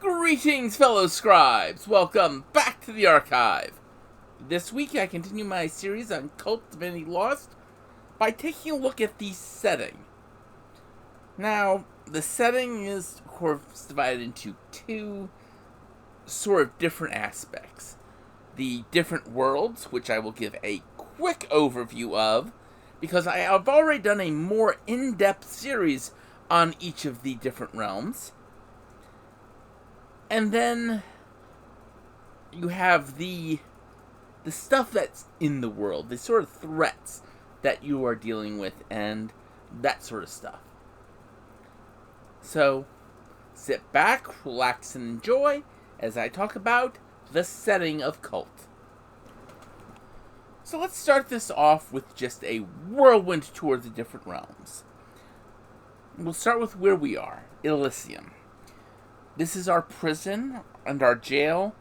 Greetings, fellow scribes! Welcome back to the archive. This week I continue my series on Kult, Divinity Lost by taking a look at the setting. Now, the setting is, of course, divided into two sort of different aspects. The different worlds, which I will give a quick overview of, because I have already done a more in-depth series on each of the different realms. And then you have the stuff that's in the world, the sort of threats that you are dealing with, and that sort of stuff. So, sit back, relax, and enjoy as I talk about the setting of Kult. So let's start this off with just a whirlwind tour of the different realms. We'll start with where we are, Elysium. This is our prison and our jail,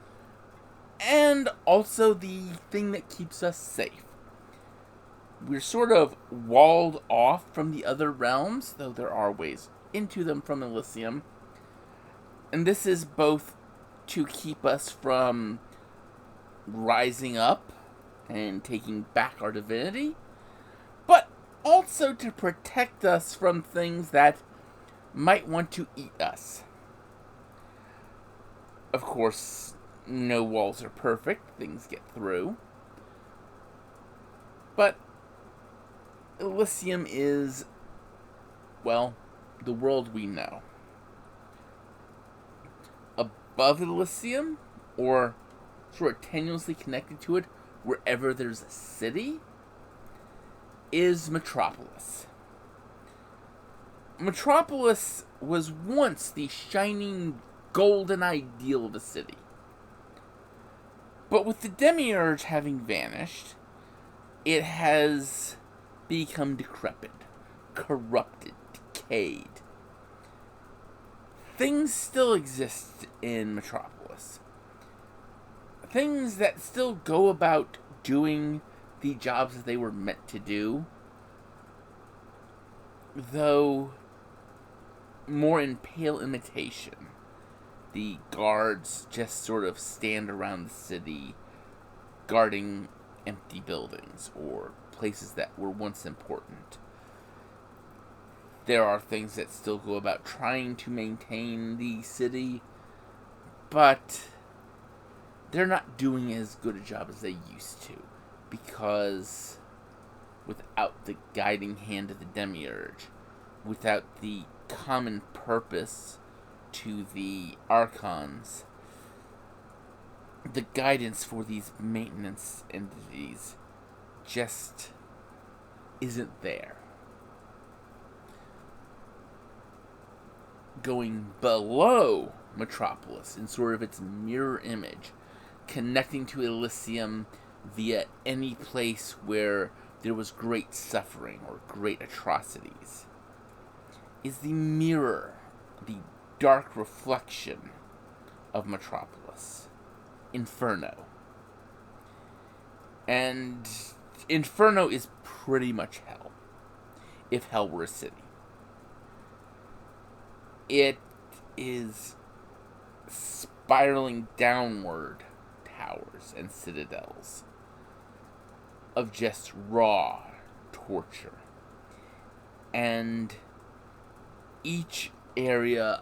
and also the thing that keeps us safe. We're sort of walled off from the other realms, though there are ways into them from Elysium. And this is both to keep us from rising up and taking back our divinity, but also to protect us from things that might want to eat us. Of course, no walls are perfect, things get through. But Elysium is, well, the world we know. Above Elysium, or sort of tenuously connected to it, wherever there's a city, is Metropolis. Metropolis was once the shining golden ideal of a city. But with the demiurge having vanished, it has become decrepit, corrupted, decayed. Things still exist in Metropolis. Things that still go about doing the jobs that they were meant to do, though more in pale imitation. The guards just sort of stand around the city, guarding empty buildings or places that were once important. There are things that still go about trying to maintain the city, but they're not doing as good a job as they used to, because without the guiding hand of the demiurge, without the common purpose to the archons, the guidance for these maintenance entities just isn't there. Going below Metropolis in sort of its mirror image, connecting to Elysium via any place where there was great suffering or great atrocities, is the mirror, the dark reflection of Metropolis, Inferno. And Inferno is pretty much hell, if hell were a city. It is spiraling downward towers and citadels of just raw torture. And each area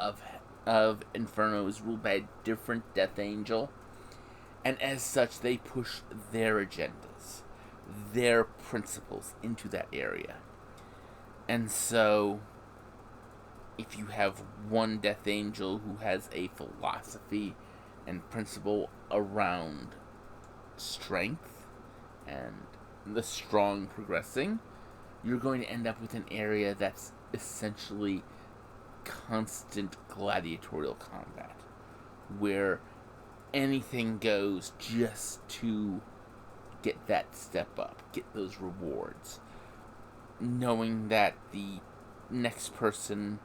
of Inferno is ruled by a different death angel, and as such they push their agendas, their principles into that area. And so if you have one death angel who has a philosophy and principle around strength and the strong progressing, you're going to end up with an area that's essentially constant gladiatorial combat, where anything goes just to get that step up, get those rewards, knowing that the next person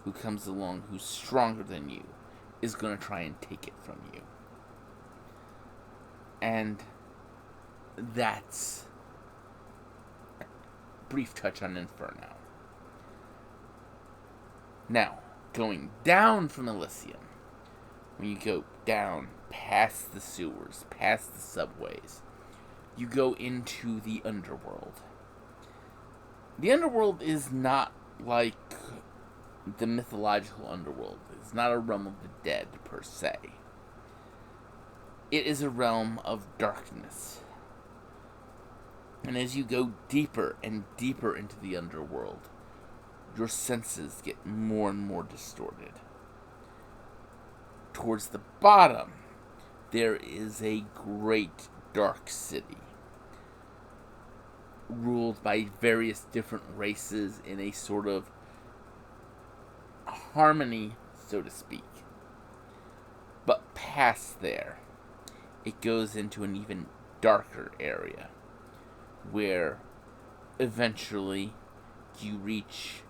who comes along who's stronger than you is going to try and take it from you. And that's a brief touch on Inferno. Now, going down from Elysium, when you go down past the sewers, past the subways, you go into the underworld. The underworld is not like the mythological underworld. It's not a realm of the dead, per se. It is a realm of darkness. And as you go deeper and deeper into the underworld, your senses get more and more distorted. Towards the bottom, there is a great dark city, ruled by various different races in a sort of harmony, so to speak. But past there, it goes into an even darker area, where eventually you reach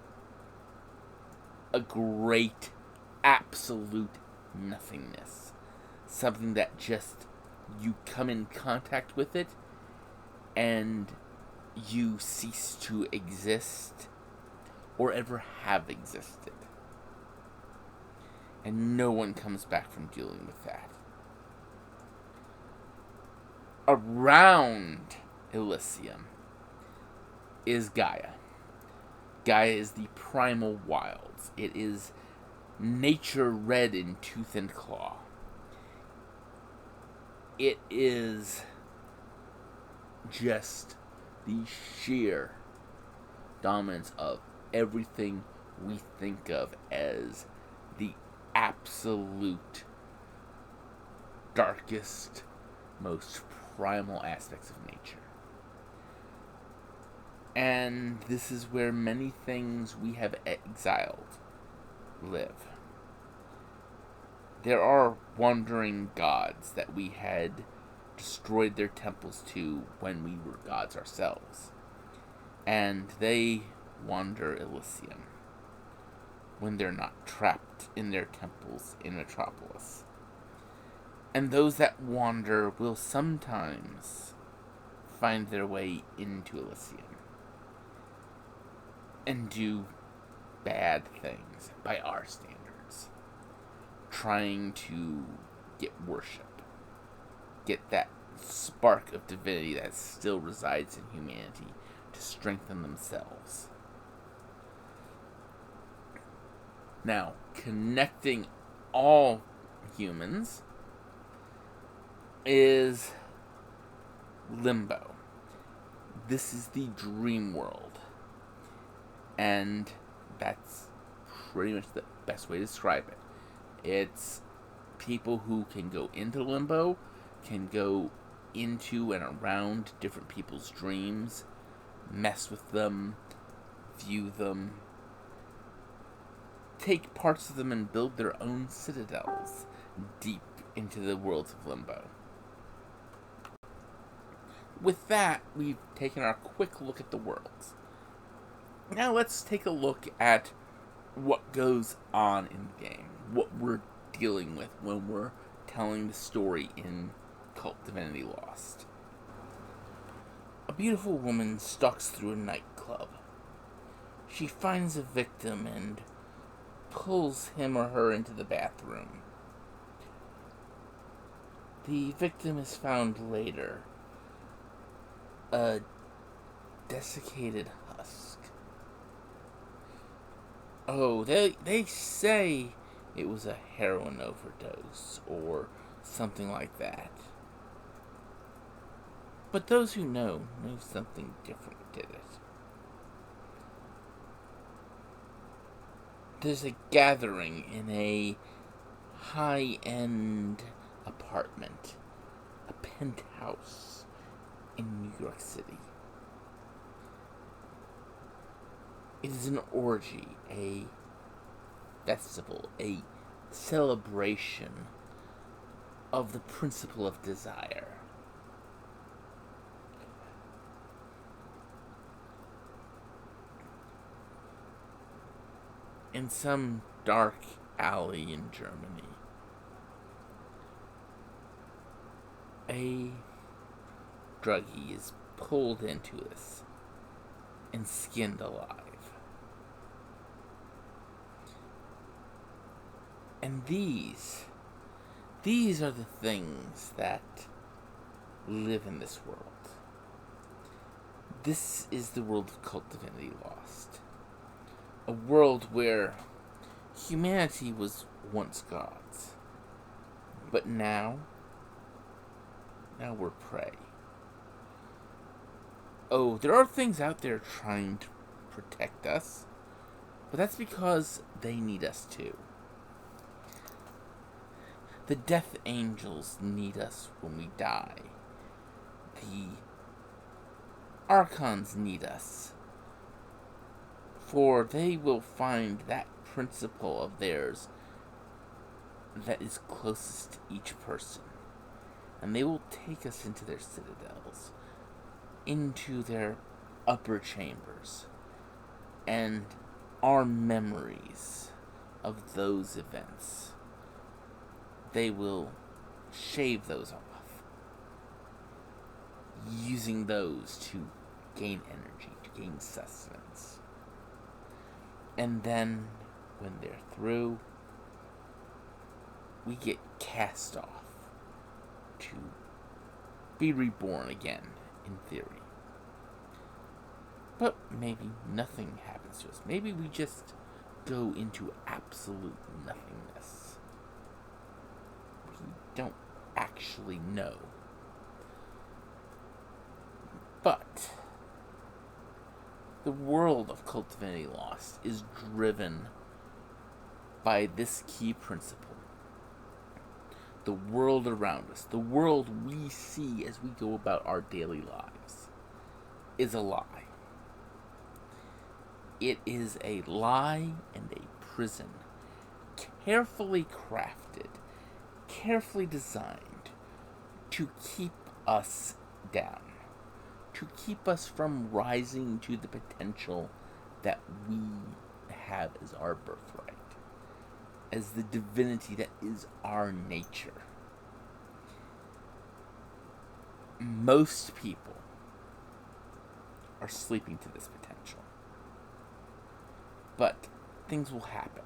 a great absolute nothingness. Something that just, you come in contact with it, and you cease to exist, or ever have existed. And no one comes back from dealing with that. Around Elysium is Gaia. Gaia is the primal wilds. It is nature red in tooth and claw. It is just the sheer dominance of everything we think of as the absolute darkest, most primal aspects of nature. And this is where many things we have exiled live. There are wandering gods that we had destroyed their temples to when we were gods ourselves. And they wander Elysium when they're not trapped in their temples in Metropolis. And those that wander will sometimes find their way into Elysium and do bad things by our standards, trying to get worship, get that spark of divinity that still resides in humanity to strengthen themselves. Now, connecting all humans is Limbo. This is the dream world. And that's pretty much the best way to describe it. It's people who can go into Limbo, can go into and around different people's dreams, mess with them, view them, take parts of them and build their own citadels deep into the worlds of Limbo. With that, we've taken our quick look at the worlds. Now let's take a look at what goes on in the game, what we're dealing with when we're telling the story in Kult, Divinity Lost. A beautiful woman stalks through a nightclub. She finds a victim and pulls him or her into the bathroom. The victim is found later, a desiccated husk. Oh, they say it was a heroin overdose or something like that. But those who know something different did it. There's a gathering in a high-end apartment, a penthouse in New York City. It is an orgy, a festival, a celebration of the principle of desire. In some dark alley in Germany, a druggie is pulled into this and skinned alive. And these These are the things that live in this world. This is the world of Kult Divinity Lost. A world where humanity was once gods. But now we're prey. Oh, there are things out there trying to protect us, but that's because they need us too. The death angels need us when we die. The archons need us, for they will find that principle of theirs that is closest to each person, and they will take us into their citadels, into their upper chambers, and our memories of those events, they will shave those off, using those to gain energy, to gain sustenance. And then, when they're through, we get cast off to be reborn again, in theory. But maybe nothing happens to us. Maybe we just go into absolute nothingness. We don't actually know. But the world of Kult Divinity Lost is driven by this key principle. The world around us, the world we see as we go about our daily lives, is a lie. It is a lie and a prison, carefully crafted, carefully designed to keep us down, to keep us from rising to the potential that we have as our birthright, as the divinity that is our nature. Most people are sleeping to this potential. But things will happen.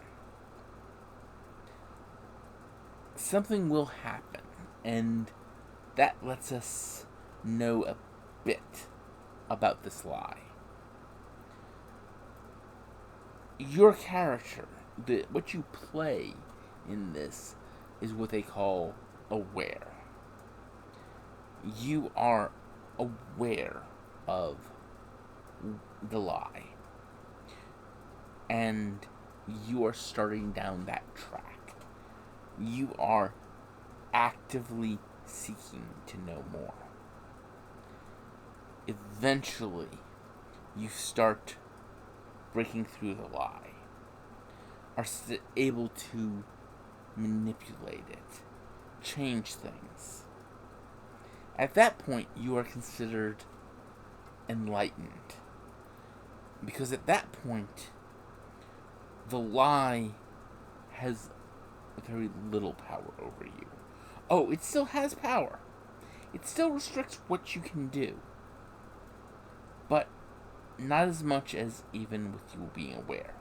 Something will happen, and that lets us know a bit about this lie. Your character, what you play in this, is what they call aware. You are aware of the lie. And you are starting down that track. You are actively seeking to know more. Eventually, you start breaking through the lie. Are able to manipulate it, change things. At that point, you are considered enlightened. Because at that point, the lie has very little power over you. Oh, it still has power. It still restricts what you can do. But not as much as even with you being aware.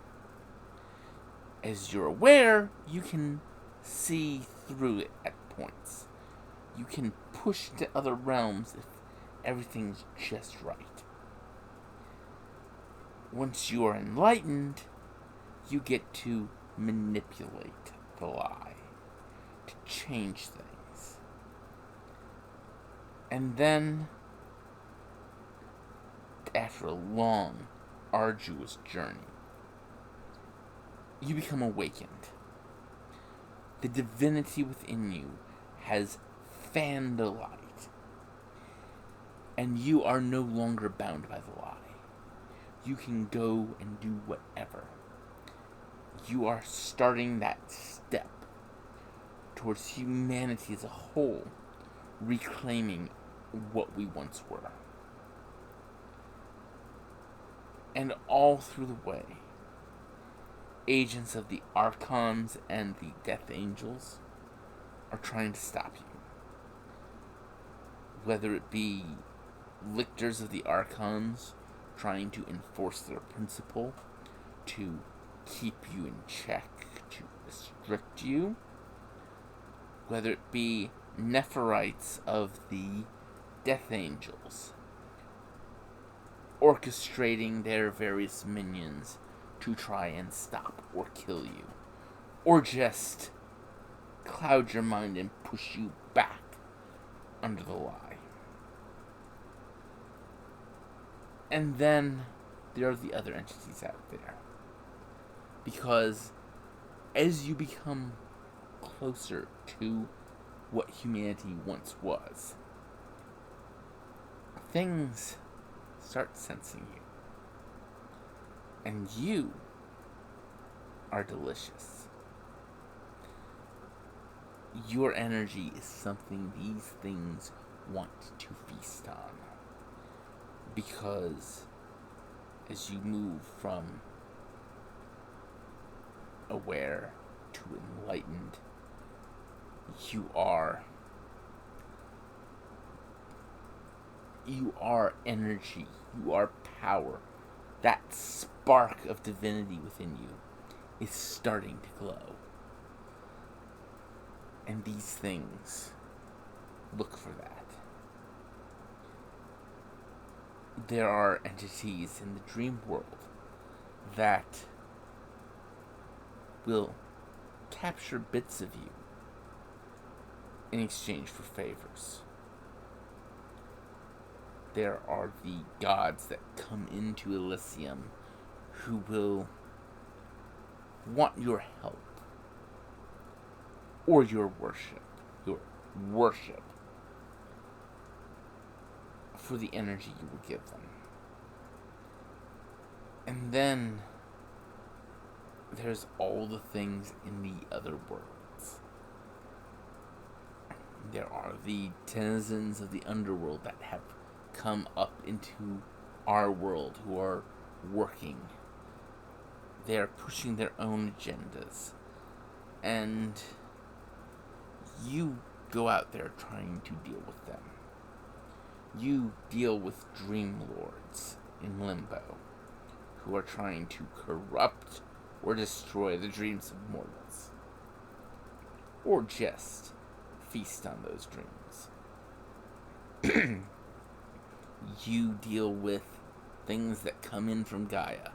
As you're aware, you can see through it at points. You can push to other realms if everything's just right. Once you are enlightened, you get to manipulate the lie, to change things. And then, after a long, arduous journey, you become awakened. The divinity within you has fanned the light, and you are no longer bound by the lie. You can go and do whatever. You are starting that step towards humanity as a whole, reclaiming what we once were. And all through the way, agents of the Archons and the Death Angels are trying to stop you. Whether it be lictors of the Archons trying to enforce their principle, to keep you in check, to restrict you, whether it be Nephirites of the Death Angels, orchestrating their various minions to try and stop or kill you, or just cloud your mind and push you back under the lie. And then there are the other entities out there. Because as you become closer to what humanity once was, things start sensing you. And you are delicious. Your energy is something these things want to feast on. Because as you move from aware to enlightened, you are energy, you are power. That spark of divinity within you is starting to glow. And these things look for that. There are entities in the dream world that will capture bits of you in exchange for favors. There are the gods that come into Elysium who will want your help or your worship for the energy you will give them. And then there's all the things in the other worlds. There are the denizens of the underworld that have come up into our world who are working. They're pushing their own agendas. And you go out there trying to deal with them. You deal with dream lords in limbo who are trying to corrupt or destroy the dreams of mortals. Or just feast on those dreams. You deal with things that come in from Gaia.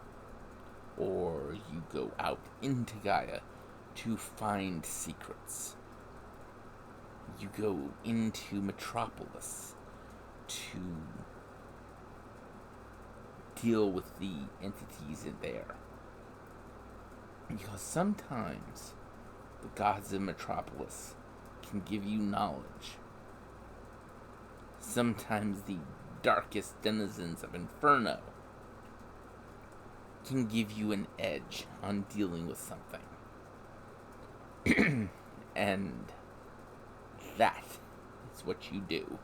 Or you go out into Gaia to find secrets. You go into Metropolis to deal with the entities in there. Because sometimes the gods of Metropolis can give you knowledge. Sometimes the darkest denizens of Inferno can give you an edge on dealing with something. And that is what you do.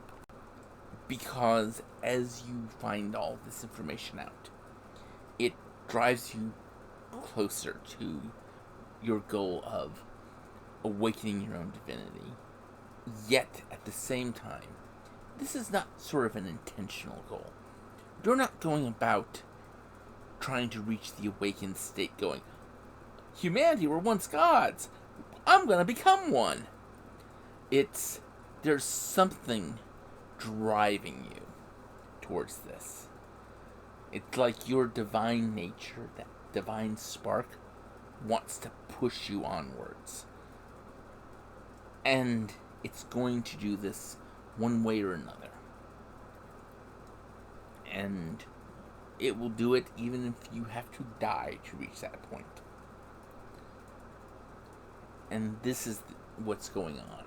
Because as you find all this information out, it drives you closer to your goal of awakening your own divinity. Yet, at the same time, this is not sort of an intentional goal. You're not going about trying to reach the awakened state going, humanity were once gods, I'm gonna become one. There's something driving you towards this. It's like your divine nature, that divine spark, wants to push you onwards. And it's going to do this one way or another. And it will do it even if you have to die to reach that point. And this is what's going on.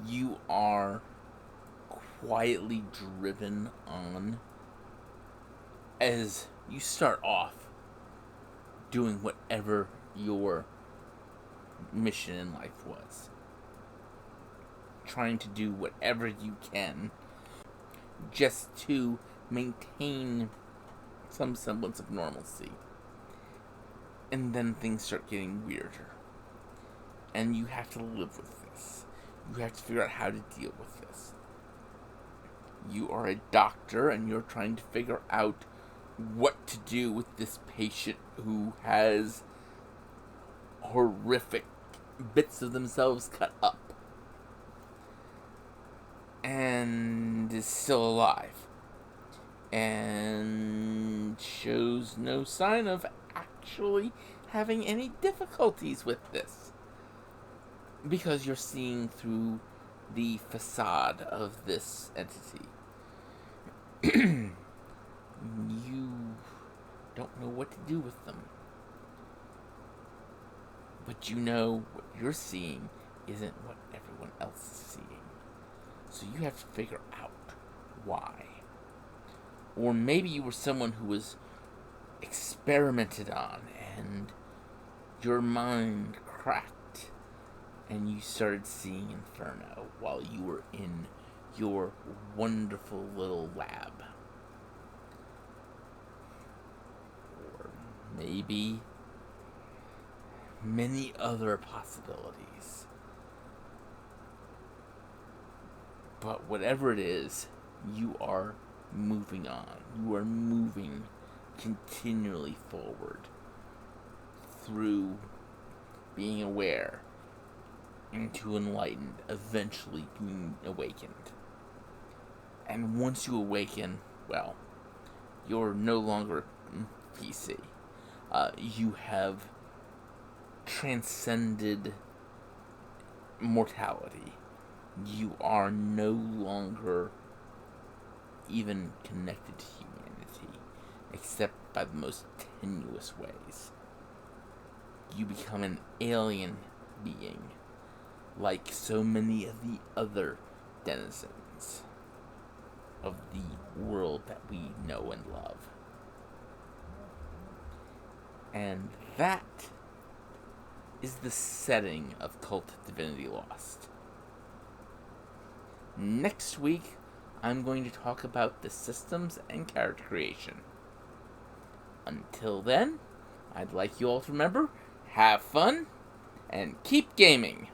You are quietly driven on as you start off doing whatever your mission in life was. Trying to do whatever you can just to maintain some semblance of normalcy. And then things start getting weirder. And you have to live with this. You have to figure out how to deal with this. You are a doctor and you're trying to figure out what to do with this patient who has horrific bits of themselves cut up. and is still alive, and shows no sign of actually having any difficulties with this, because you're seeing through the facade of this entity. You don't know what to do with them, but you know what you're seeing isn't what everyone else is seeing, so you have to figure out why. Or maybe you were someone who was experimented on and your mind cracked and you started seeing Inferno while you were in your wonderful little lab. Or maybe many other possibilities. But whatever it is, you are moving on. You are moving continually forward through being aware into enlightened, eventually being awakened. And once you awaken, well, you're no longer PC. You have transcended mortality. You are no longer even connected to humanity, except by the most tenuous ways. You become an alien being, like so many of the other denizens of the world that we know and love. And that is the setting of Kult Divinity Lost. Next week, I'm going to talk about the systems and character creation. Until then, I'd like you all to remember, have fun, and keep gaming!